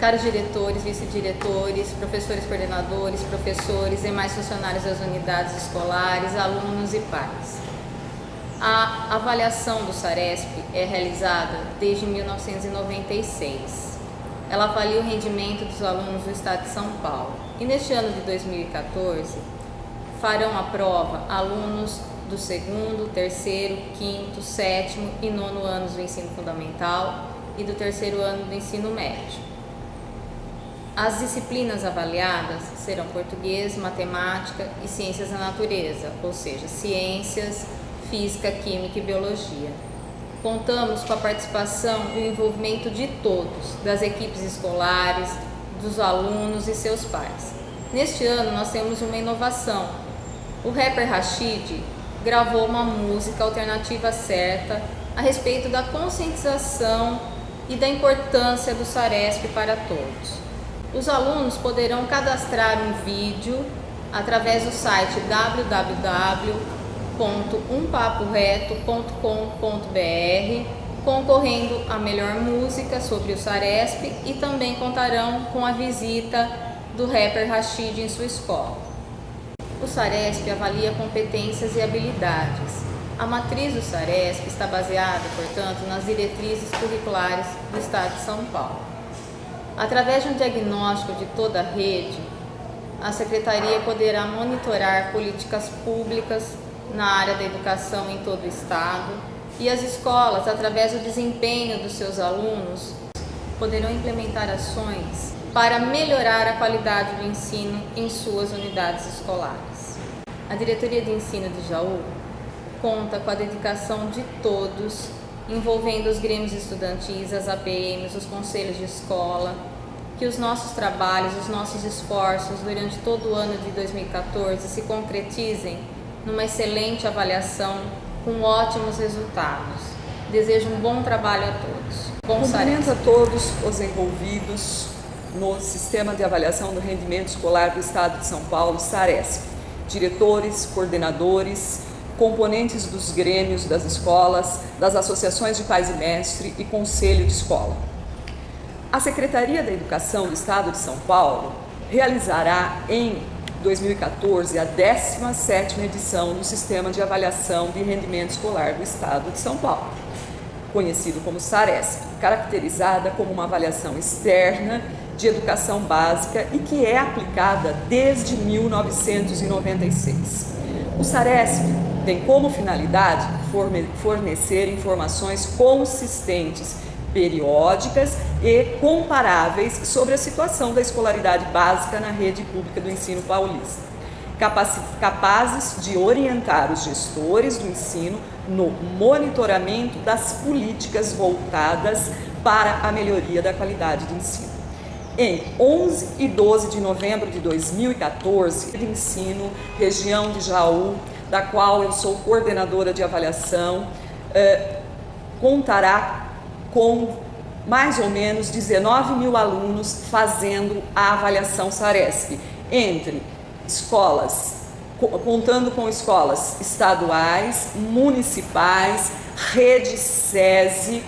caros diretores, vice-diretores, professores coordenadores, professores e demais funcionários das unidades escolares, alunos e pais. A avaliação do SARESP é realizada desde 1996. Ela avalia o rendimento dos alunos do estado de São Paulo. E neste ano de 2014, farão a prova alunos do segundo, terceiro, quinto, sétimo e nono anos do ensino fundamental e do terceiro ano do ensino médio. As disciplinas avaliadas serão português, matemática e ciências da natureza, ou seja, ciências, física, química e biologia. Contamos com a participação e o envolvimento de todos, das equipes escolares, dos alunos e seus pais. Neste ano nós temos uma inovação. O rapper Rashid gravou uma música alternativa certa a respeito da conscientização e da importância do SARESP para todos. Os alunos poderão cadastrar um vídeo através do site www.umpaporeto.com.br, concorrendo à melhor música sobre o SARESP, e também contarão com a visita do rapper Rashid em sua escola. O SARESP avalia competências e habilidades. A matriz do SARESP está baseada, portanto, nas diretrizes curriculares do Estado de São Paulo. Através de um diagnóstico de toda a rede, a Secretaria poderá monitorar políticas públicas na área da educação em todo o Estado, e as escolas, através do desempenho dos seus alunos, poderão implementar ações para melhorar a qualidade do ensino em suas unidades escolares. A Diretoria de Ensino de Jaú conta com a dedicação de todos, envolvendo os grêmios estudantis, as APMs, os conselhos de escola, que os nossos trabalhos, os nossos esforços durante todo o ano de 2014 se concretizem numa excelente avaliação com ótimos resultados. Desejo um bom trabalho a todos. Cumprimento a todos os envolvidos no Sistema de Avaliação do Rendimento Escolar do Estado de São Paulo, SARESP, diretores, coordenadores, componentes dos grêmios das escolas, das associações de pais e mestre e conselho de escola. A Secretaria da Educação do Estado de São Paulo realizará em 2014 a 17ª edição do Sistema de Avaliação de Rendimento Escolar do Estado de São Paulo, conhecido como SARESP, caracterizada como uma avaliação externa de educação básica e que é aplicada desde 1996. O SARESP tem como finalidade fornecer informações consistentes, periódicas e comparáveis sobre a situação da escolaridade básica na rede pública do ensino paulista, capazes de orientar os gestores do ensino no monitoramento das políticas voltadas para a melhoria da qualidade de ensino. Em 11 e 12 de novembro de 2014, de ensino, região de Jaú, da qual eu sou coordenadora de avaliação, contará com mais ou menos 19.000 alunos fazendo a avaliação SARESP, entre escolas, contando com escolas estaduais, municipais, rede SESI,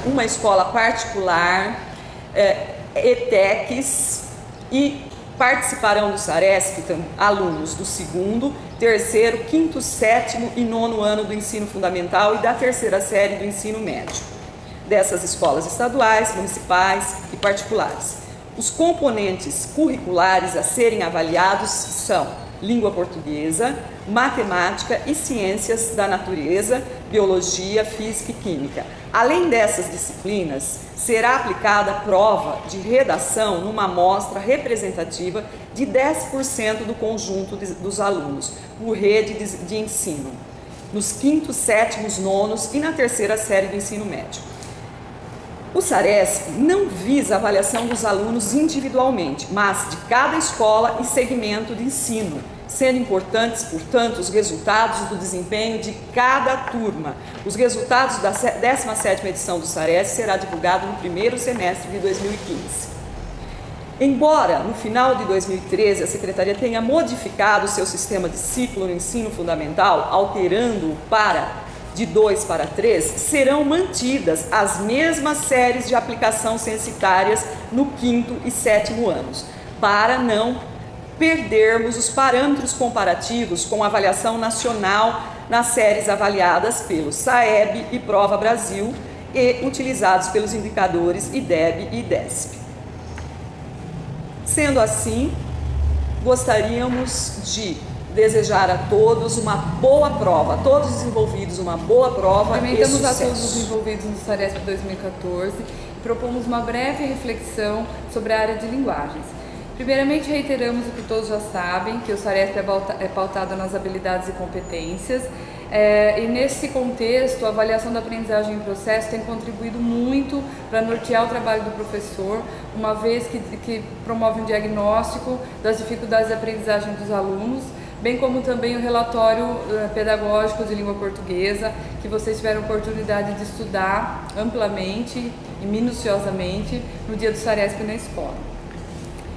uma escola particular, ETECs, e participarão do SARESP alunos do segundo, terceiro, quinto, sétimo e nono ano do ensino fundamental e da terceira série do ensino médio, dessas escolas estaduais, municipais e particulares. Os componentes curriculares a serem avaliados são língua portuguesa, matemática e ciências da natureza, biologia, física e química. Além dessas disciplinas, será aplicada a prova de redação numa amostra representativa de 10% do conjunto dos alunos, por rede de ensino, nos quintos, sétimos, nonos e na terceira série do ensino médio. O SARESP não visa a avaliação dos alunos individualmente, mas de cada escola e segmento de ensino, sendo importantes, portanto, os resultados do desempenho de cada turma. Os resultados da 17ª edição do SARESP será divulgado no primeiro semestre de 2015. Embora, no final de 2013, a Secretaria tenha modificado o seu sistema de ciclo no ensino fundamental, alterando-o para de 2 para 3, serão mantidas as mesmas séries de aplicação censitárias no 5º e 7º anos, para não perdermos os parâmetros comparativos com a avaliação nacional nas séries avaliadas pelo SAEB e Prova Brasil e utilizados pelos indicadores IDEB e IDESP. Sendo assim, gostaríamos de desejar a todos uma boa prova, a todos os envolvidos uma boa prova e sucesso. Cumprimentamos a todos os envolvidos no SARESP 2014 e propomos uma breve reflexão sobre a área de linguagens. Primeiramente, reiteramos o que todos já sabem, que o SARESP é pautado nas habilidades e competências, e nesse contexto, a avaliação da aprendizagem em processo tem contribuído muito para nortear o trabalho do professor, uma vez que promove um diagnóstico das dificuldades de aprendizagem dos alunos, bem como também o relatório pedagógico de língua portuguesa, que vocês tiveram oportunidade de estudar amplamente e minuciosamente no dia do SARESP na escola.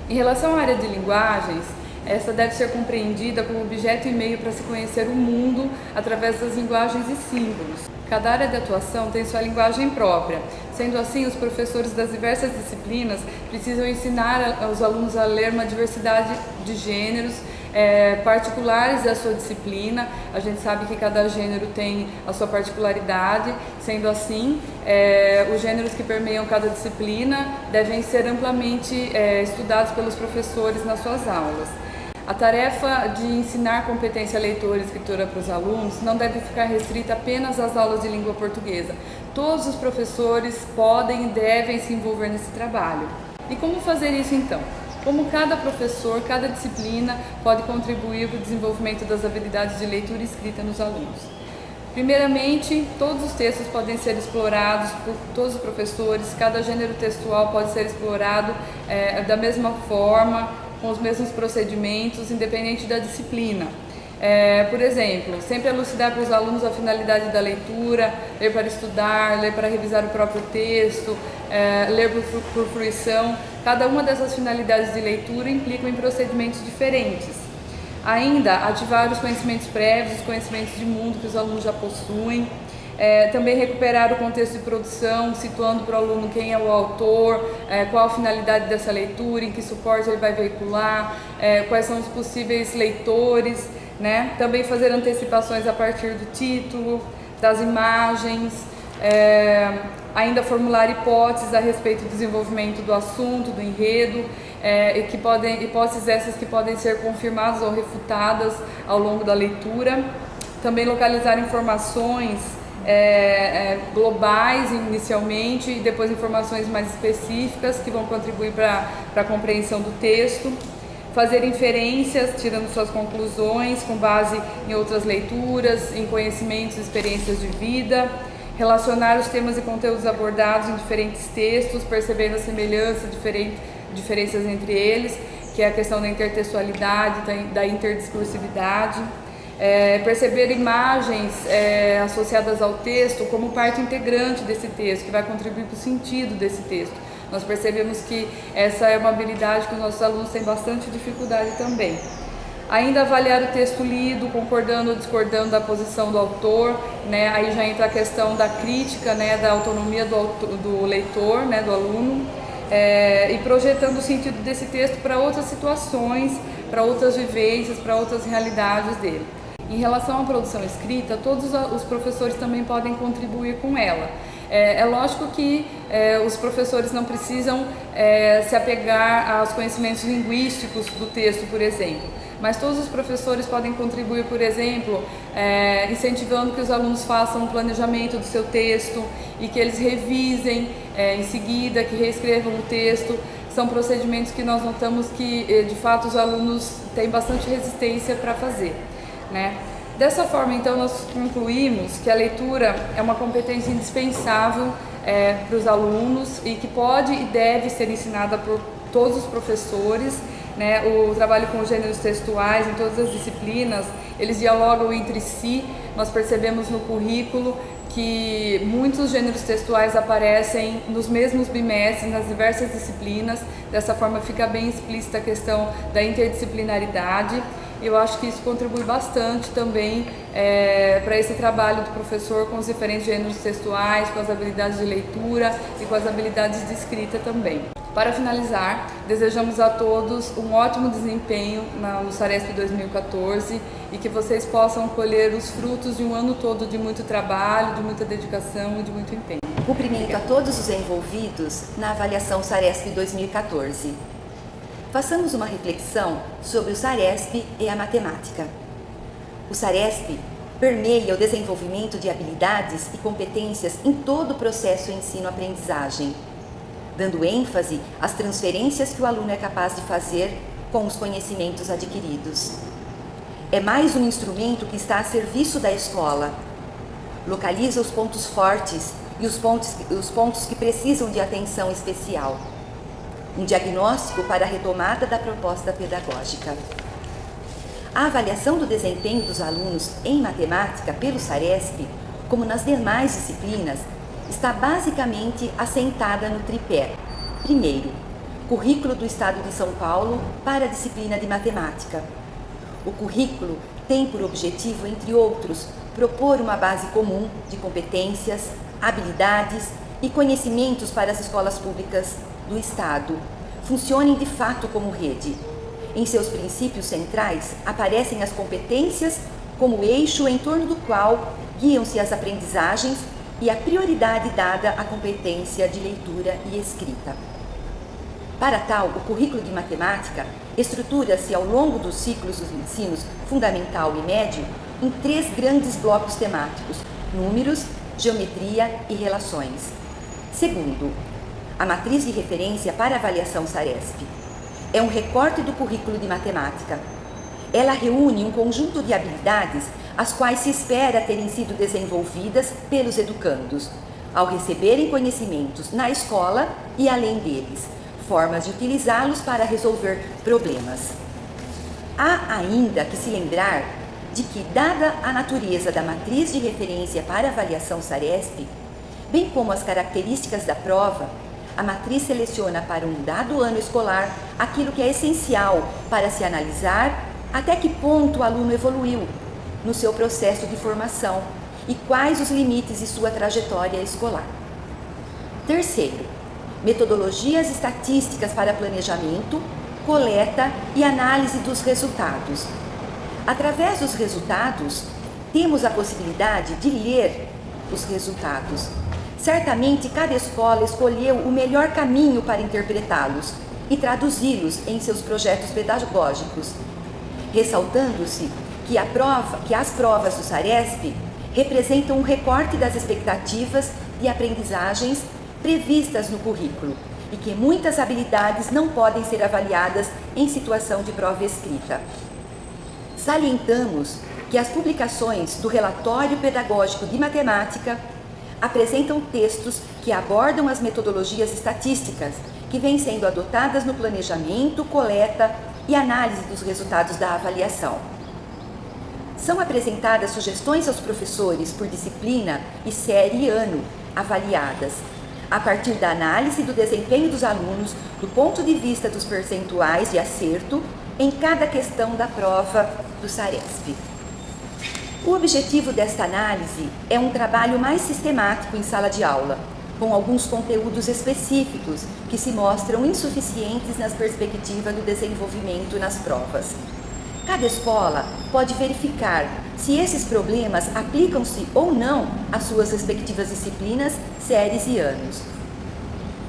Em relação à área de linguagens, essa deve ser compreendida como objeto e meio para se conhecer o mundo através das linguagens e símbolos. Cada área de atuação tem sua linguagem própria. Sendo assim, os professores das diversas disciplinas precisam ensinar aos alunos a ler uma diversidade de gêneros particulares da sua disciplina. A gente sabe que cada gênero tem a sua particularidade, sendo assim, os gêneros que permeiam cada disciplina devem ser amplamente estudados pelos professores nas suas aulas. A tarefa de ensinar competência leitora e escritora para os alunos não deve ficar restrita apenas às aulas de língua portuguesa. Todos os professores podem e devem se envolver nesse trabalho. E como fazer isso então? Como cada professor, cada disciplina pode contribuir para o desenvolvimento das habilidades de leitura e escrita nos alunos? Primeiramente, todos os textos podem ser explorados por todos os professores, cada gênero textual pode ser explorado da mesma forma, com os mesmos procedimentos, independente da disciplina. Por exemplo, sempre elucidar para os alunos a finalidade da leitura, ler para estudar, ler para revisar o próprio texto, ler por fruição. Cada uma dessas finalidades de leitura implicam em procedimentos diferentes. Ainda, ativar os conhecimentos prévios, os conhecimentos de mundo que os alunos já possuem. Também recuperar o contexto de produção, situando para o aluno quem é o autor, qual a finalidade dessa leitura, em que suporte ele vai veicular, quais são os possíveis leitores, né? Também fazer antecipações a partir do título, das imagens, ainda formular hipóteses a respeito do desenvolvimento do assunto, do enredo, hipóteses essas que podem ser confirmadas ou refutadas ao longo da leitura. Também localizar informações globais inicialmente e depois informações mais específicas que vão contribuir para a compreensão do texto. Fazer inferências, tirando suas conclusões com base em outras leituras, em conhecimentos e experiências de vida. Relacionar os temas e conteúdos abordados em diferentes textos, percebendo a semelhança, diferenças entre eles, que é a questão da intertextualidade, da interdiscursividade. Perceber imagens associadas ao texto como parte integrante desse texto, que vai contribuir para o sentido desse texto. Nós percebemos que essa é uma habilidade que os nossos alunos têm bastante dificuldade também. Ainda avaliar o texto lido, concordando ou discordando da posição do autor, né? Aí já entra a questão da crítica, né? Da autonomia do leitor, né? Do aluno, e projetando o sentido desse texto para outras situações, para outras vivências, para outras realidades dele. Em relação à produção escrita, todos os professores também podem contribuir com ela. É lógico que os professores não precisam se apegar aos conhecimentos linguísticos do texto, por exemplo, mas todos os professores podem contribuir, por exemplo, incentivando que os alunos façam um planejamento do seu texto e que eles revisem em seguida, que reescrevam o texto. São procedimentos que nós notamos que, de fato, os alunos têm bastante resistência para fazer, né? Dessa forma, então, nós concluímos que a leitura é uma competência indispensável para os alunos e que pode e deve ser ensinada por todos os professores, né? O trabalho com os gêneros textuais em todas as disciplinas, eles dialogam entre si. Nós percebemos no currículo que muitos gêneros textuais aparecem nos mesmos bimestres, nas diversas disciplinas. Dessa forma fica bem explícita a questão da interdisciplinaridade. Eu acho que isso contribui bastante também para esse trabalho do professor com os diferentes gêneros textuais, com as habilidades de leitura e com as habilidades de escrita também. Para finalizar, desejamos a todos um ótimo desempenho no Saresp 2014 e que vocês possam colher os frutos de um ano todo de muito trabalho, de muita dedicação e de muito empenho. Cumprimento a todos os envolvidos na avaliação Saresp 2014. Façamos uma reflexão sobre o Saresp e a matemática. O Saresp permeia o desenvolvimento de habilidades e competências em todo o processo ensino-aprendizagem, dando ênfase às transferências que o aluno é capaz de fazer com os conhecimentos adquiridos. É mais um instrumento que está a serviço da escola. Localiza os pontos fortes e os pontos que precisam de atenção especial. Um diagnóstico para a retomada da proposta pedagógica. A avaliação do desempenho dos alunos em matemática pelo Saresp, como nas demais disciplinas, está basicamente assentada no tripé. Primeiro, currículo do Estado de São Paulo para a disciplina de matemática. O currículo tem por objetivo, entre outros, propor uma base comum de competências, habilidades e conhecimentos para as escolas públicas do Estado funcionem de fato como rede. Em seus princípios centrais aparecem as competências como eixo em torno do qual guiam-se as aprendizagens e a prioridade dada à competência de leitura e escrita. Para tal, o currículo de matemática estrutura-se ao longo dos ciclos dos ensinos fundamental e médio em 3 grandes blocos temáticos: números, geometria e relações. Segundo, a matriz de referência para avaliação Saresp é um recorte do currículo de matemática. Ela reúne um conjunto de habilidades as quais se espera terem sido desenvolvidas pelos educandos, ao receberem conhecimentos na escola e além deles, formas de utilizá-los para resolver problemas. Há ainda que se lembrar de que, dada a natureza da matriz de referência para avaliação Saresp, bem como as características da prova, a matriz seleciona para um dado ano escolar aquilo que é essencial para se analisar até que ponto o aluno evoluiu no seu processo de formação e quais os limites de sua trajetória escolar. Terceiro, metodologias estatísticas para planejamento, coleta e análise dos resultados. Através dos resultados, temos a possibilidade de ler os resultados. Certamente, cada escola escolheu o melhor caminho para interpretá-los e traduzi-los em seus projetos pedagógicos, ressaltando-se que as provas do Saresp representam um recorte das expectativas de aprendizagens previstas no currículo e que muitas habilidades não podem ser avaliadas em situação de prova escrita. Salientamos que as publicações do Relatório Pedagógico de Matemática apresentam textos que abordam as metodologias estatísticas que vêm sendo adotadas no planejamento, coleta e análise dos resultados da avaliação. São apresentadas sugestões aos professores por disciplina e série e ano avaliadas, a partir da análise do desempenho dos alunos do ponto de vista dos percentuais de acerto em cada questão da prova do Saresp. O objetivo desta análise é um trabalho mais sistemático em sala de aula, com alguns conteúdos específicos que se mostram insuficientes nas perspectivas do desenvolvimento nas provas. Cada escola pode verificar se esses problemas aplicam-se ou não às suas respectivas disciplinas, séries e anos.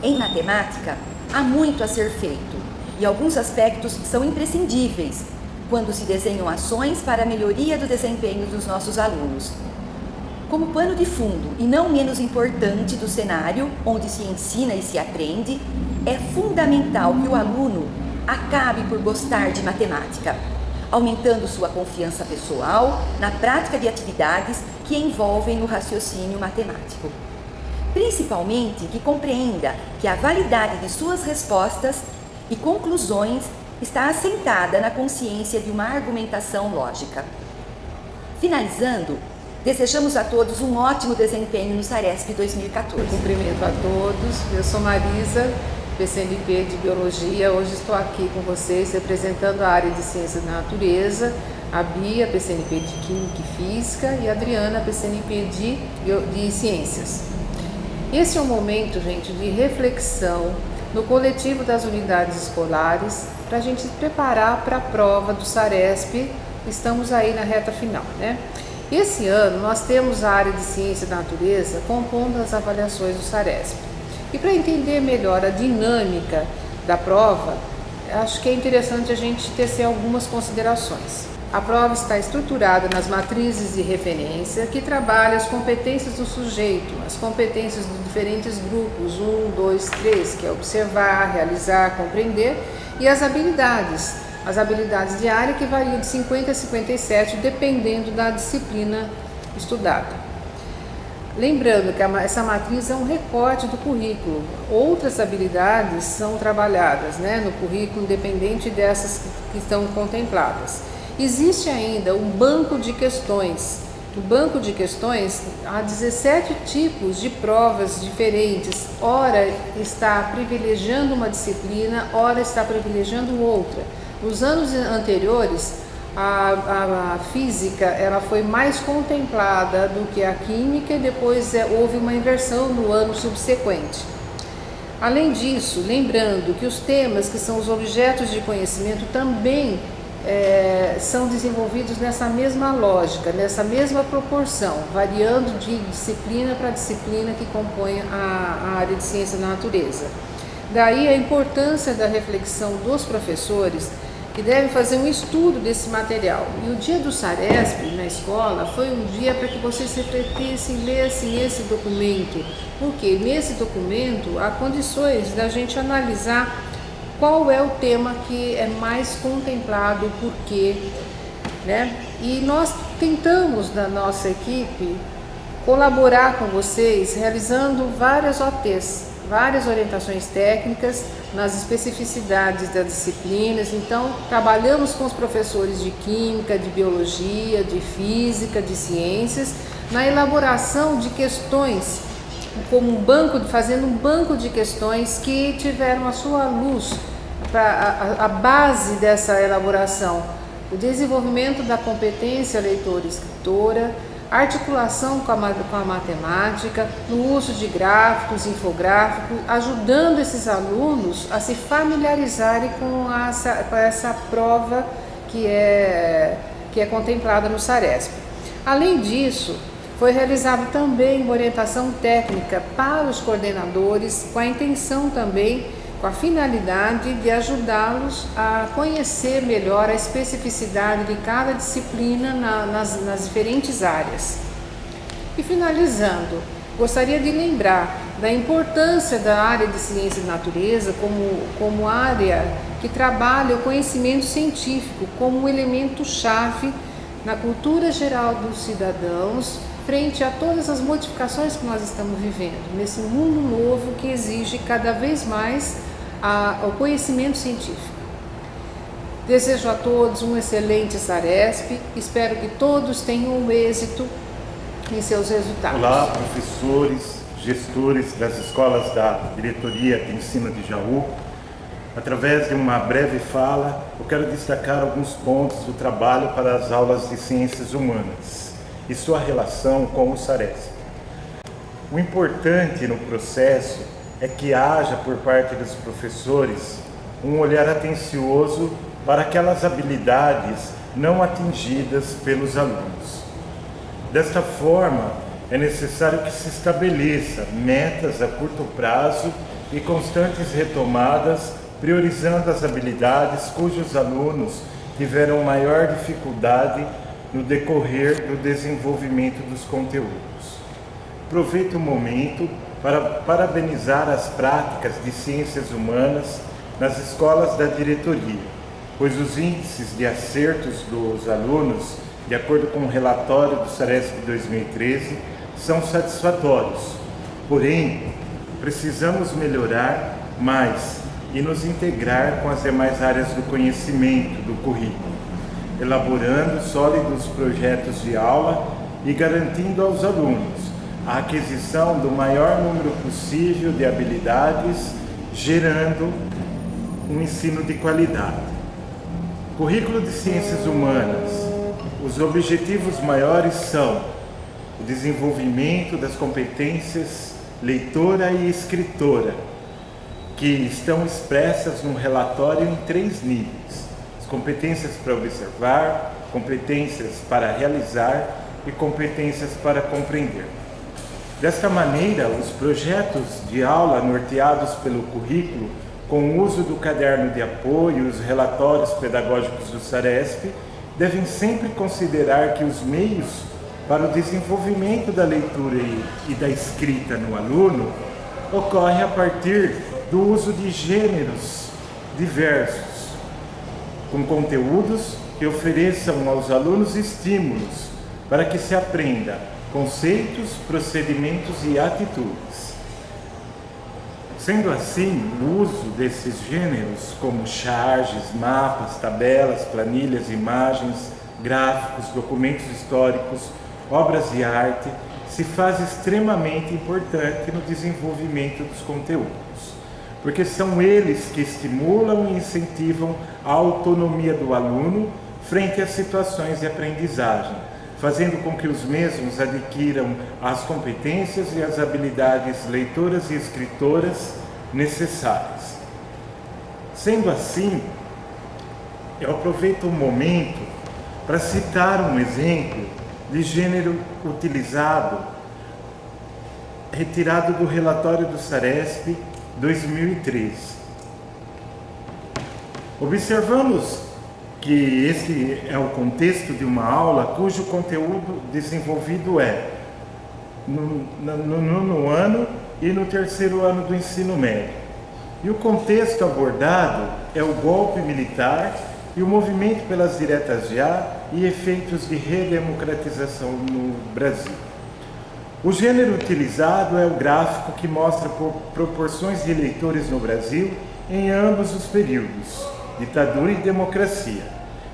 Em matemática, há muito a ser feito e alguns aspectos são imprescindíveis quando se desenham ações para a melhoria do desempenho dos nossos alunos. Como pano de fundo e não menos importante do cenário onde se ensina e se aprende, é fundamental que o aluno acabe por gostar de matemática, aumentando sua confiança pessoal na prática de atividades que envolvem o raciocínio matemático. Principalmente que compreenda que a validade de suas respostas e conclusões está assentada na consciência de uma argumentação lógica. Finalizando, Desejamos a todos um ótimo desempenho no SARESP 2014. Cumprimento a todos. Eu sou Marisa, PCNP de Biologia. Hoje estou aqui com vocês representando a área de Ciências da Natureza, a Bia, PCNP de Química e Física, e a Adriana, PCNP de Ciências. Esse é um momento, gente, de reflexão no coletivo das unidades escolares para a gente se preparar para a prova do SARESP. Estamos aí na reta final, né? Esse ano nós temos a área de Ciência da Natureza compondo as avaliações do SARESP. E para entender melhor a dinâmica da prova, acho que é interessante a gente tecer algumas considerações. A prova está estruturada nas matrizes de referência que trabalham as competências do sujeito, as competências de diferentes grupos, 1, 2, 3, que é observar, realizar, compreender, e as habilidades de área que variam de 50 a 57, dependendo da disciplina estudada. Lembrando que essa matriz é um recorte do currículo. Outras habilidades são trabalhadas, né, no currículo, independente dessas que estão contempladas. Existe ainda um banco de questões. No banco de questões há 17 tipos de provas diferentes. Ora está privilegiando uma disciplina, ora está privilegiando outra. Nos anos anteriores, a física ela foi mais contemplada do que a química e depois houve uma inversão no ano subsequente. Além disso, lembrando que os temas que são os objetos de conhecimento também são desenvolvidos nessa mesma lógica, nessa mesma proporção, variando de disciplina para disciplina que compõe a área de Ciência da Natureza. Daí a importância da reflexão dos professores, que devem fazer um estudo desse material. E o dia do SARESP na escola foi um dia para que vocês refletissem e lessem esse documento, porque nesse documento há condições da gente analisar qual é o tema que é mais contemplado, por quê, né? E nós tentamos, da nossa equipe, colaborar com vocês, realizando várias OTs, várias orientações técnicas nas especificidades das disciplinas. Então, trabalhamos com os professores de Química, de Biologia, de Física, de Ciências, na elaboração de questões, como fazendo um banco de questões que tiveram a sua luz para a base dessa elaboração, o desenvolvimento da competência leitora e escritora, articulação com a matemática, no uso de gráficos, infográficos, ajudando esses alunos a se familiarizarem com essa prova que é contemplada no SARESP. Além disso, foi realizada também uma orientação técnica para os coordenadores, com a intenção também, com a finalidade de ajudá-los a conhecer melhor a especificidade de cada disciplina nas diferentes áreas. E finalizando, gostaria de lembrar da importância da área de Ciência da Natureza como área que trabalha o conhecimento científico como um elemento-chave na cultura geral dos cidadãos, frente a todas as modificações que nós estamos vivendo, nesse mundo novo que exige cada vez mais o conhecimento científico. Desejo a todos um excelente SARESP, espero que todos tenham êxito em seus resultados. Olá, professores, gestores das escolas da Diretoria de Ensino de Jaú. Através de uma breve fala, eu quero destacar alguns pontos do trabalho para as aulas de Ciências Humanas e sua relação com o SARESP. O importante no processo é que haja por parte dos professores um olhar atencioso para aquelas habilidades não atingidas pelos alunos. Desta forma, é necessário que se estabeleça metas a curto prazo e constantes retomadas, priorizando as habilidades cujos alunos tiveram maior dificuldade no decorrer do desenvolvimento dos conteúdos. Aproveito o momento para parabenizar as práticas de ciências humanas nas escolas da diretoria, pois os índices de acertos dos alunos, de acordo com o relatório do SARESP 2013, são satisfatórios. Porém, precisamos melhorar mais e nos integrar com as demais áreas do conhecimento do currículo, elaborando sólidos projetos de aula e garantindo aos alunos a aquisição do maior número possível de habilidades, gerando um ensino de qualidade. Currículo de Ciências Humanas. Os objetivos maiores são o desenvolvimento das competências leitora e escritora, que estão expressas num relatório em 3 níveis: as competências para observar, competências para realizar e competências para compreender. Desta maneira, os projetos de aula norteados pelo currículo, com o uso do caderno de apoio e os relatórios pedagógicos do SARESP, devem sempre considerar que os meios para o desenvolvimento da leitura e da escrita no aluno ocorrem a partir do uso de gêneros diversos, com conteúdos que ofereçam aos alunos estímulos para que se aprenda conceitos, procedimentos e atitudes. Sendo assim, o uso desses gêneros, como charges, mapas, tabelas, planilhas, imagens, gráficos, documentos históricos, obras de arte, se faz extremamente importante no desenvolvimento dos conteúdos, porque são eles que estimulam e incentivam a autonomia do aluno frente às situações de aprendizagem, fazendo com que os mesmos adquiram as competências e as habilidades leitoras e escritoras necessárias. Sendo assim, eu aproveito o momento para citar um exemplo de gênero utilizado, retirado do relatório do SARESP 2013. Observamos que este é o contexto de uma aula cujo conteúdo desenvolvido é no 9º ano e no 3º ano do ensino médio. E o contexto abordado é o golpe militar e o movimento pelas diretas já e efeitos de redemocratização no Brasil. O gênero utilizado é o gráfico que mostra proporções de eleitores no Brasil em ambos os períodos, ditadura e democracia.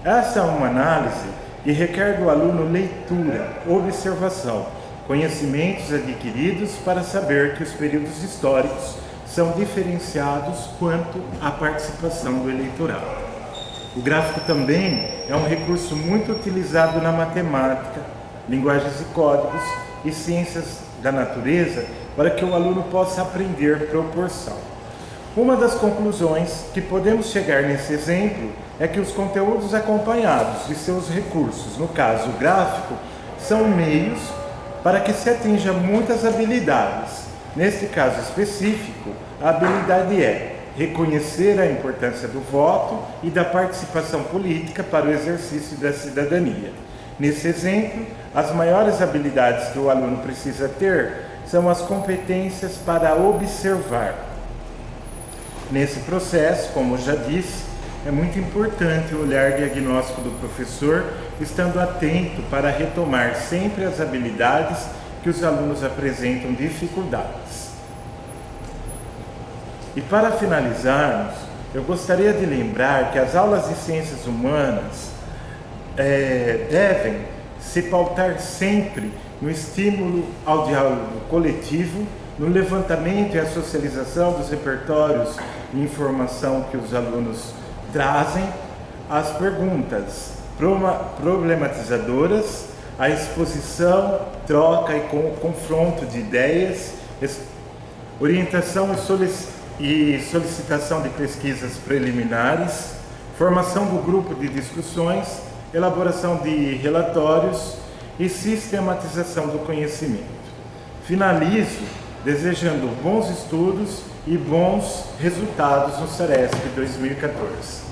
Essa é uma análise que requer do aluno leitura, observação, conhecimentos adquiridos para saber que os períodos históricos são diferenciados quanto à participação do eleitorado. O gráfico também é um recurso muito utilizado na matemática, linguagens e códigos e ciências da natureza para que o aluno possa aprender proporção. Uma das conclusões que podemos chegar nesse exemplo é que os conteúdos acompanhados de seus recursos, no caso o gráfico, são meios para que se atinja muitas habilidades. Neste caso específico, a habilidade é reconhecer a importância do voto e da participação política para o exercício da cidadania. Nesse exemplo, as maiores habilidades que o aluno precisa ter são as competências para observar. Nesse processo, como já disse, é muito importante o olhar diagnóstico do professor, estando atento para retomar sempre as habilidades que os alunos apresentam dificuldades. E para finalizarmos, eu gostaria de lembrar que as aulas de ciências humanas devem se pautar sempre no estímulo ao diálogo coletivo, no levantamento e a socialização dos repertórios de informação que os alunos trazem, as perguntas problematizadoras, a exposição, troca e confronto de ideias, orientação e solicitação de pesquisas preliminares, formação do grupo de discussões, elaboração de relatórios e sistematização do conhecimento. Finalizo desejando bons estudos e bons resultados no SARESP 2014.